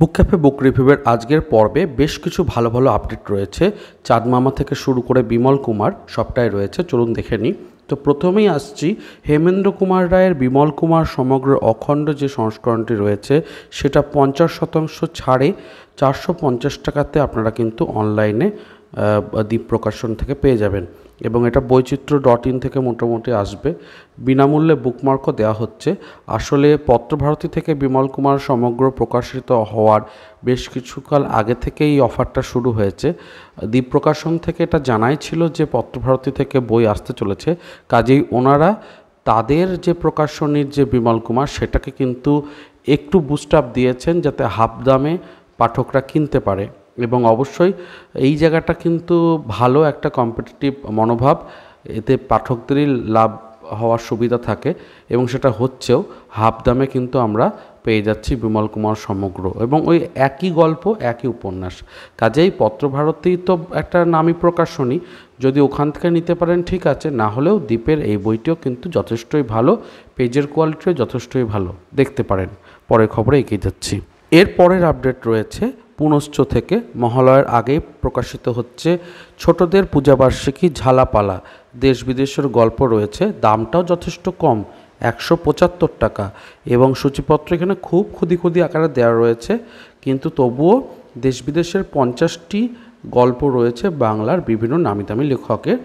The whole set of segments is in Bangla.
বুক ক্যাফে বুক রিভিউয়ের আজকের পর্বে বেশ কিছু ভালো ভালো আপডেট রয়েছে। চাঁদ মামা থেকে শুরু করে বিমল কুমার সবটাই রয়েছে, চলুন দেখে নিই। তো প্রথমেই আসছি হেমেন্দ্র কুমার রায়ের বিমল কুমার সমগ্র অখণ্ড যে সংস্করণটি রয়েছে সেটা 50% ছাড়ে 450 টাকাতে আপনারা কিন্তু অনলাইনে দ্বীপ প্রকাশন থেকে পেয়ে যাবেন এবং এটা বৈচিত্র্য.in থেকে মোটামুটি আসবে। বিনামূল্যে বুকমার্কও দেওয়া হচ্ছে। আসলে পত্রভারতী থেকে বিমল কুমার সমগ্র প্রকাশিত হওয়ার বেশ কিছুকাল আগে থেকেই এই অফারটা শুরু হয়েছে। দ্বীপ প্রকাশন থেকে এটা জানাই ছিল যে পত্রভারতী থেকে বই আসতে চলেছে, কাজেই ওনারা তাদের যে প্রকাশনীর যে বিমল কুমার সেটাকে কিন্তু একটু বুস্ট আপ দিয়েছেন যাতে হাফ দামে পাঠকরা কিনতে পারে এবং অবশ্যই এই জায়গাটা কিন্তু ভালো একটা কম্পিটিটিভ মনোভাব, এতে পাঠকদেরই লাভ হওয়ার সুবিধা থাকে এবং সেটা হচ্ছেও। হাফ দামে কিন্তু আমরা পেয়ে যাচ্ছি বিমল কুমার সমগ্র এবং ওই একই গল্প একই উপন্যাস। কাজেই পত্রভারতী তো একটা নামী প্রকাশনী, যদি ওখান থেকে নিতে পারেন ঠিক আছে, না হলেও দ্বীপের এই বইটিও কিন্তু যথেষ্টই ভালো, পেজের কোয়ালিটিও যথেষ্টই ভালো, দেখতে পারেন। পরের খবরে এগিয়ে যাচ্ছি। এর পরের আপডেট রয়েছে পুনশ্চ থেকে। মহালয়ার আগেই প্রকাশিত হচ্ছে ছোটদের পূজাবার্ষিকী ঝালাপালা। দেশ বিদেশের গল্প রয়েছে, দামটাও যথেষ্ট কম, 175 টাকা এবং সূচিপত্র এখানে খুব ক্ষুদি ক্ষুদি আকারে দেওয়া রয়েছে, কিন্তু তবুও দেশ বিদেশের 50টি গল্প রয়েছে বাংলার বিভিন্ন নামি দামি লেখকের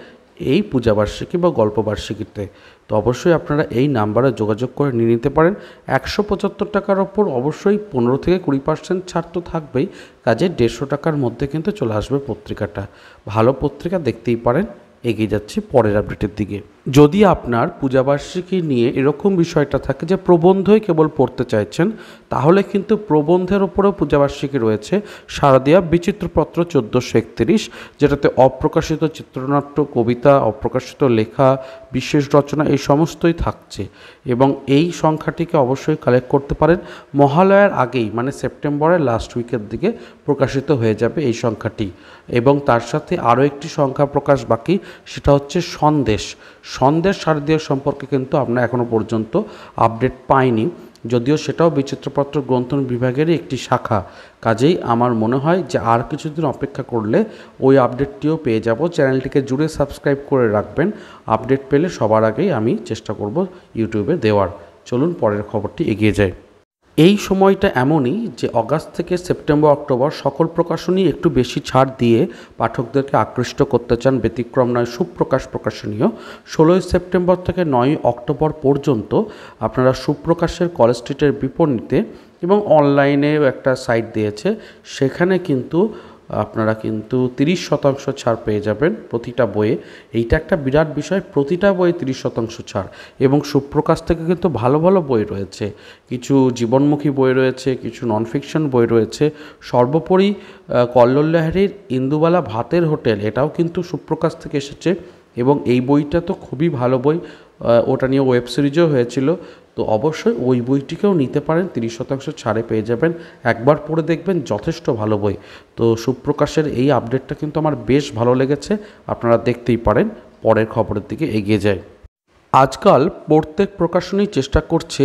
এই পূজাবার্ষিকী বা গল্পবার্ষিকীতে। তো অবশ্যই আপনারা এই নাম্বারে যোগাযোগ করে নিয়ে নিতে পারেন। 175 টাকার ওপর অবশ্যই 15 থেকে 20% ছাড় তো থাকবেই, কাজে 150 টাকার মধ্যে কিন্তু চলে আসবে পত্রিকাটা। ভালো পত্রিকা, দেখতেই পারেন। এগিয়ে যাচ্ছি পরের আপডেটের দিকে। যদি আপনার পূজাবার্ষিকী নিয়ে এরকম বিষয়টা থাকে যে প্রবন্ধই কেবল পড়তে চাইছেন, তাহলে কিন্তু প্রবন্ধের ওপরেও পূজাবার্ষিকী রয়েছে। শারদীয়া বিচিত্রপত্র 1431, যেটাতে অপ্রকাশিত চিত্রনাট্য, কবিতা, অপ্রকাশিত লেখা, বিশেষ রচনা এই সমস্তই থাকছে এবং এই সংখ্যাটিকে অবশ্যই কালেক্ট করতে পারেন। মহালয়ার আগেই মানে সেপ্টেম্বরের লাস্ট উইকের দিকে প্রকাশিত হয়ে যাবে এই সংখ্যাটি এবং তার সাথে আরও একটি সংখ্যা প্রকাশ বাকি, সেটা হচ্ছে সন্দেশ শারদীয় সম্পর্কে কিন্তু আমরা এখনও পর্যন্ত আপডেট পাইনি, যদিও সেটাও বিচিত্রপত্র গ্রন্থন বিভাগেরই একটি শাখা। কাজেই আমার মনে হয় যে আর কিছুদিন অপেক্ষা করলে ওই আপডেটটিও পেয়ে যাব। চ্যানেলটিকে জুড়ে সাবস্ক্রাইব করে রাখবেন, আপডেট পেলে সবার আগেই আমি চেষ্টা করব ইউটিউবে দেওয়ার। চলুন পরের খবরটি এগিয়ে যায়। এই সময়টা এমনই যে অগাস্ট থেকে সেপ্টেম্বর অক্টোবর সকল প্রকাশনী একটু বেশি ছাড় দিয়ে পাঠকদেরকে আকৃষ্ট করতে চান। ব্যতিক্রম নয় সুপ্রকাশ প্রকাশনীয়। 16ই সেপ্টেম্বর থেকে 9ই অক্টোবর পর্যন্ত আপনারা সুপ্রকাশের কলেজ স্ট্রিটের বিপণীতে এবং অনলাইনেও একটা সাইট দিয়েছে, সেখানে কিন্তু আপনারা কিন্তু 30% ছাড় পেয়ে যাবেন প্রতিটা বইয়ে। এইটা একটা বিরাট বিষয়, প্রতিটা বইয়ে 30% ছাড় এবং সুপ্রকাশ থেকে কিন্তু ভালো ভালো বই রয়েছে, কিছু জীবনমুখী বই রয়েছে, কিছু নন ফিকশন বই রয়েছে। সর্বোপরি কল্লোল লাহিড়ীর ইন্দুবালা ভাতের হোটেল, এটাও কিন্তু সুপ্রকাশ থেকে এসেছে এবং এই বইটা তো খুবই ভালো বই, ওটা নিয়ে ওয়েব সিরিজও হয়েছিল। তো অবশ্যই ওই বইটিকেও নিতে পারেন, 30% ছাড়ে পেয়ে যাবেন। একবার পড়ে দেখবেন, যথেষ্ট ভালো বই। তো সুপ্রকাশের এই আপডেটটা কিন্তু আমার বেশ ভালো লেগেছে, আপনারা দেখতেই পারেন। পরের খবরের দিকে এগিয়ে যায়। আজকাল প্রত্যেক প্রকাশনী চেষ্টা করছে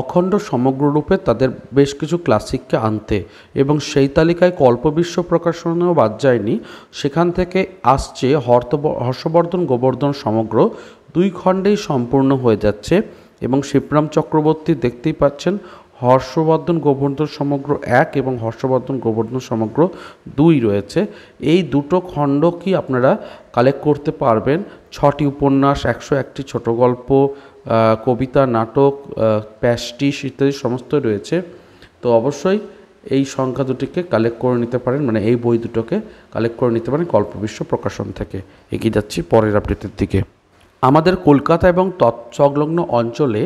অখণ্ড সমগ্ররূপে তাদের বেশ কিছু ক্লাসিককে আনতে এবং সেই তালিকায় কল্পবিশ্ব প্রকাশনীও বাদ যায়নি। সেখান থেকে আসছে হর্ষবর্ধন গোবর্ধন সমগ্র, 2 খণ্ডেই সম্পূর্ণ হয়ে যাচ্ছে এবং শিবরাম চক্রবর্তী দেখতেই পাচ্ছেন হর্ষবর্ধন গোবর্ধন সমগ্র 1 এবং হর্ষবর্ধন গোবর্ধন সমগ্র 2 রয়েছে। এই দুটো খণ্ড কি আপনারা কালেক্ট করতে পারবেন। 6টি উপন্যাস, 101টি ছোট গল্প, কবিতা, নাটক, প্যাস্টিশ ইত্যাদি সমস্ত রয়েছে। তো অবশ্যই এই সংখ্যা দুটিকে কালেক্ট করে নিতে পারেন, মানে এই বই দুটোকে কালেক্ট করে নিতে পারেন কল্পবিশ্ব প্রকাশন থেকে। এগিয়ে যাচ্ছি পরের আপডেটের দিকে। আমাদের কলকাতা এবং তৎসংলগ্ন অঞ্চলে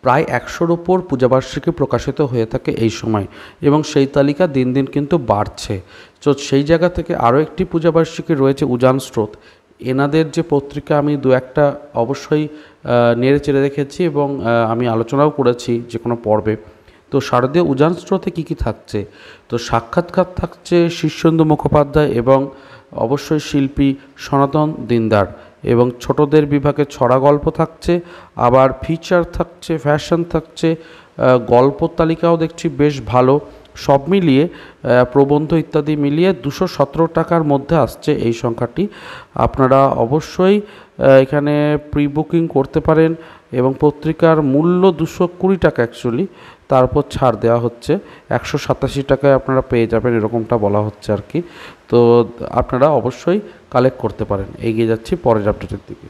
প্রায় 100-র ওপর পূজাবার্ষিকী প্রকাশিত হয়ে থাকে এই সময় এবং সেই তালিকা দিন দিন কিন্তু বাড়ছে। তো সেই জায়গা থেকে আরও একটি পূজাবার্ষিকী রয়েছে উজান স্রোত। এনাদের যে পত্রিকা আমি দু একটা অবশ্যই নেড়ে চেড়ে দেখেছি এবং আমি আলোচনাও করেছি যে কোনো পর্বে। তো শারদীয় উজান স্রোতে কী কী থাকছে, তো সাক্ষাৎকার থাকছে শীর্ষেন্দু মুখোপাধ্যায় এবং অবশ্যই শিল্পী সনাতন দিনদার এবং ছোটদের বিভাগে ছড়া গল্প থাকছে, আবার ফিচার থাকছে, ফ্যাশন থাকছে, গল্প তালিকাও দেখছি বেশ ভালো। সব মিলিয়ে প্রবন্ধ ইত্যাদি মিলিয়ে 217 টাকার মধ্যে আসছে এই সংখ্যাটি। আপনারা অবশ্যই এখানে প্রি বুকিং করতে পারেন এবং পত্রিকার মূল্য 220 টাকা অ্যাকচুয়ালি, তার উপর ছাড় দেওয়া হচ্ছে 187 টাকায় আপনারা পেয়ে যাবেন, এরকমটা বলা হচ্ছে আর কি। তো আপনারা অবশ্যই কালেক্ট করতে পারেন। এগিয়ে যাচ্ছি পরের আপডেটের দিকে।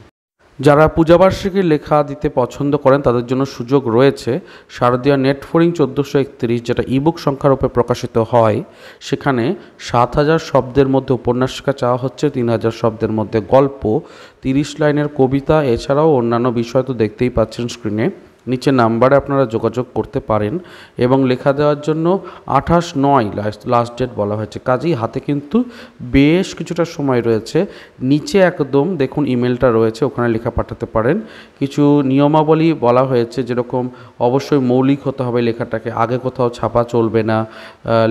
যারা পূজাবার্ষিকীর লেখা দিতে পছন্দ করেন তাদের জন্য সুযোগ রয়েছে। শারদীয়া নেটফোরিং 1431, যেটা ইবুক সংখ্যারূপে প্রকাশিত হয়, সেখানে 7000 শব্দের মধ্যে উপন্যাসিকা চাওয়া হচ্ছে, 3000 শব্দের মধ্যে গল্প, 30 লাইনের কবিতা, এছাড়াও অন্যান্য বিষয় তো দেখতেই পাচ্ছেন স্ক্রিনে। নিচে নাম্বারে আপনারা যোগাযোগ করতে পারেন এবং লেখা দেওয়ার জন্য 28/9 লাস্ট ডেট বলা হয়েছে। কাজেই হাতে কিন্তু বেশ কিছুটা সময় রয়েছে। নিচে একদম দেখুন ইমেলটা রয়েছে, ওখানে লেখা পাঠাতে পারেন। কিছু নিয়মাবলী বলা হয়েছে, যেরকম অবশ্যই মৌলিক হতে হবে লেখাটাকে, আগে কোথাও ছাপা চলবে না,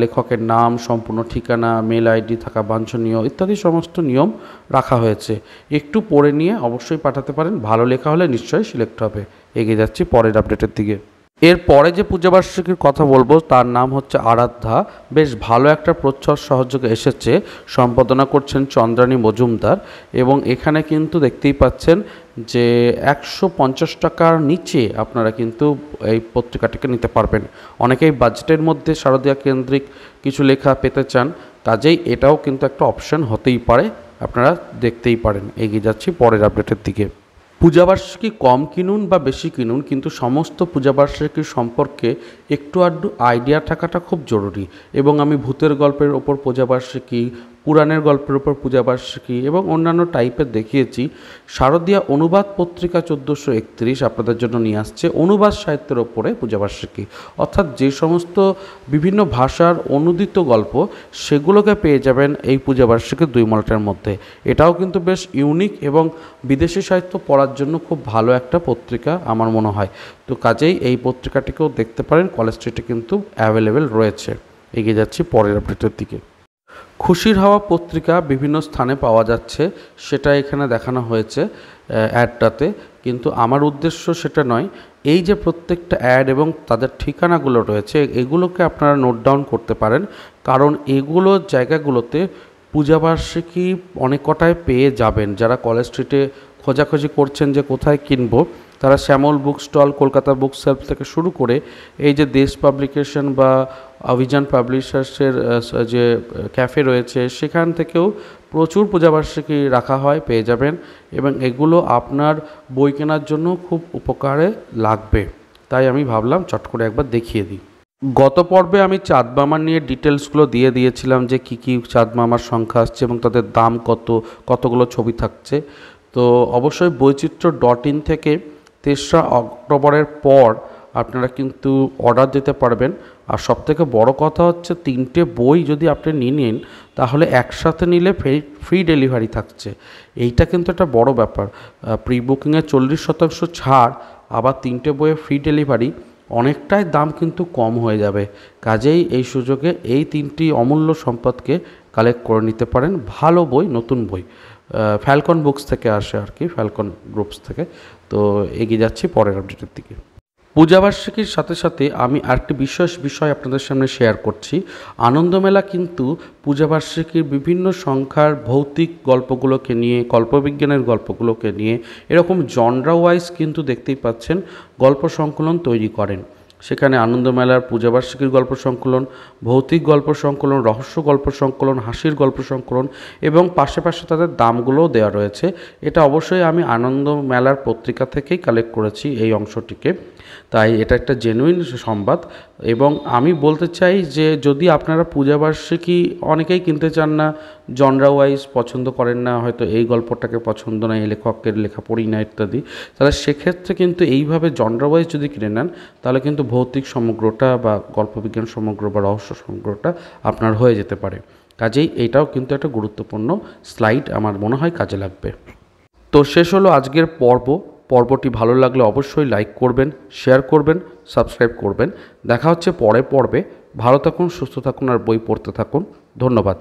লেখকের নাম, সম্পূর্ণ ঠিকানা, মেল আইডি থাকা বাঞ্ছনীয় ইত্যাদি সমস্ত নিয়ম রাখা হয়েছে। একটু পড়ে নিয়ে অবশ্যই পাঠাতে পারেন, ভালো লেখা হলে নিশ্চয়ই সিলেক্ট হবে। এগিয়ে যাচ্ছি পরের আপডেটের দিকে। এরপরে যে পূজাবার্ষিকীর কথা বলবো তার নাম হচ্ছে আরাধ্যা। বেশ ভালো একটা প্রচ্ছদ সহযোগে এসেছে, সম্পাদনা করছেন চন্দ্রানী মজুমদার এবং এখানে কিন্তু দেখতেই পাচ্ছেন যে 150 টাকার নিচে আপনারা কিন্তু এই পত্রিকাটিকে নিতে পারবেন। অনেকেই বাজেটের মধ্যে শারদীয়া কেন্দ্রিক কিছু লেখা পেতে চান, কাজেই এটাও কিন্তু একটা অপশন হতেই পারে, আপনারা দেখতেই পারেন। এগিয়ে যাচ্ছি পরের আপডেটের দিকে। পূজাবার্ষিকী কম কিনুন বা বেশি কিনুন, কিন্তু সমস্ত পূজাবার্ষিকীর সম্পর্কে একটু আধটু আইডিয়া থাকাটা খুব জরুরি। এবং আমি ভূতের গল্পের ওপর পূজাবার্ষিকী, পুরাণের গল্পের ওপর পূজাবার্ষিকী এবং অন্যান্য টাইপের দেখিয়েছি। শারদীয়া অনুবাদ পত্রিকা 1431 আপনাদের জন্য নিয়ে আসছে অনুবাদ সাহিত্যের ওপরে পূজাবার্ষিকী, অর্থাৎ যে সমস্ত বিভিন্ন ভাষার অনুদিত গল্প সেগুলোকে পেয়ে যাবেন এই পূজাবার্ষিকীর 2 মলটের মধ্যে। এটাও কিন্তু বেশ ইউনিক এবং বিদেশি সাহিত্য পড়ার জন্য খুব ভালো একটা পত্রিকা আমার মনে হয়। তো কাজেই এই পত্রিকাটিকেও দেখতে পারেন, কলেজ স্ট্রিটে কিন্তু অ্যাভেলেবেল রয়েছে। এগিয়ে যাচ্ছি পরের আপডেটের দিকে। খুশির হাওয়া পত্রিকা বিভিন্ন স্থানে পাওয়া যাচ্ছে, সেটা এখানে দেখানো হয়েছে অ্যাডটাতে, কিন্তু আমার উদ্দেশ্য সেটা নয়। এই যে প্রত্যেকটা অ্যাড এবং তাদের ঠিকানাগুলো রয়েছে, এগুলোকে আপনারা নোট ডাউন করতে পারেন, কারণ এগুলো জায়গাগুলোতে পূজাবার্ষিকী অনেক কটায় পেয়ে যাবেন। যারা কলেজ স্ট্রিটে খোঁজাখুঁজি করছেন যে কোথায় কিনবো, তারা Shyamal book stall, Kolkata book shelf থেকে শুরু করে এই যে দেশ পাবলিকেশন বা অভিযান পাবলিশার্সের যে ক্যাফে রয়েছে, সেখান থেকেও প্রচুর পূজাবার্ষিকী রাখা হয়, পেয়ে যাবেন। এবং এগুলো আপনার বই কেনার জন্য খুব উপকারে লাগবে, তাই আমি ভাবলাম চট করে একবার দেখিয়ে দিই। গত পর্বে আমি চাঁদমামার নিয়ে ডিটেলসগুলো দিয়ে দিয়েছিলাম, যে কী কী চাঁদমামার সংখ্যা আসছে এবং তাদের দাম কত, কতগুলো ছবি থাকছে। তো অবশ্যই বৈচিত্র্য.in থেকে 3রা অক্টোবরের পর আপনারা কিন্তু অর্ডার দিতে পারবেন। আর সবথেকে বড় কথা হচ্ছে 3টে বই যদি আপনি নিয়ে নিন, তাহলে একসাথে নিলে ফ্রি ডেলিভারি থাকছে। এইটা কিন্তু একটা বড় ব্যাপার। প্রি বুকিংয়ে 40% ছাড়, আবার 3টে বইয়ে ফ্রি ডেলিভারি, অনেকটাই দাম কিন্তু কম হয়ে যাবে। কাজেই এই সুযোগে এই 3টি অমূল্য সম্পদকে কালেক্ট করে নিতে পারেন। ভালো বই, নতুন বই, ফ্যালকন বুকস থেকে আসে আর কি, ফ্যালকন গ্রুপস থেকে। তো এগিয়ে যাচ্ছি পরের আপডেটের দিকে। পূজাবার্ষিকীর সাথে সাথে আমি আরেকটি বিশেষ বিষয় আপনাদের সামনে শেয়ার করছি। আনন্দমেলা কিন্তু পূজাবার্ষিকীর বিভিন্ন সংখ্যার ভৌতিক গল্পগুলোকে নিয়ে, কল্পবিজ্ঞানের গল্পগুলোকে নিয়ে এরকম জনরা ওয়াইজ কিন্তু দেখতেই পাচ্ছেন গল্প সংকলন তৈরি করেন। সেখানে আনন্দমেলার পূজাবার্ষিকীর গল্প সংকলন, ভৌতিক গল্প সংকলন, রহস্য গল্প সংকলন, হাসির গল্প সংকলন এবং পাশে পাশে তাদের দামগুলোও দেওয়া রয়েছে। এটা অবশ্যই আমি আনন্দমেলার পত্রিকা থেকেই কালেক্ট করেছি এই অংশটিকে, তাই এটা একটা জেনুইন সংবাদ। এবং আমি বলতে চাই যে যদি আপনারা পূজাবার্ষিকী অনেকেই কিনতে চান না, জনরা ওয়াইজ পছন্দ করেন না, হয়তো এই গল্পটাকে পছন্দ না, এই লেখকের লেখা পড়ি না ইত্যাদি, তাহলে সেক্ষেত্রে কিন্তু এইভাবে জনরা ওয়াইজ যদি কিনে নেন, তাহলে কিন্তু ভৌতিক সমগ্রটা বা গল্পবিজ্ঞান সমগ্র বা রহস্য সমগ্রটা আপনার হয়ে যেতে পারে। কাজেই এইটাও কিন্তু একটা গুরুত্বপূর্ণ স্লাইড, আমার মনে হয় কাজে লাগবে। তো শেষ হলো আজকের পর্বটি ভালো লাগলে অবশ্যই লাইক করবেন, শেয়ার করবেন, সাবস্ক্রাইব করবেন। দেখা হচ্ছে পরের পর্বে। ভালো থাকুন, সুস্থ থাকুন আর বই পড়তে থাকুন। ধন্যবাদ।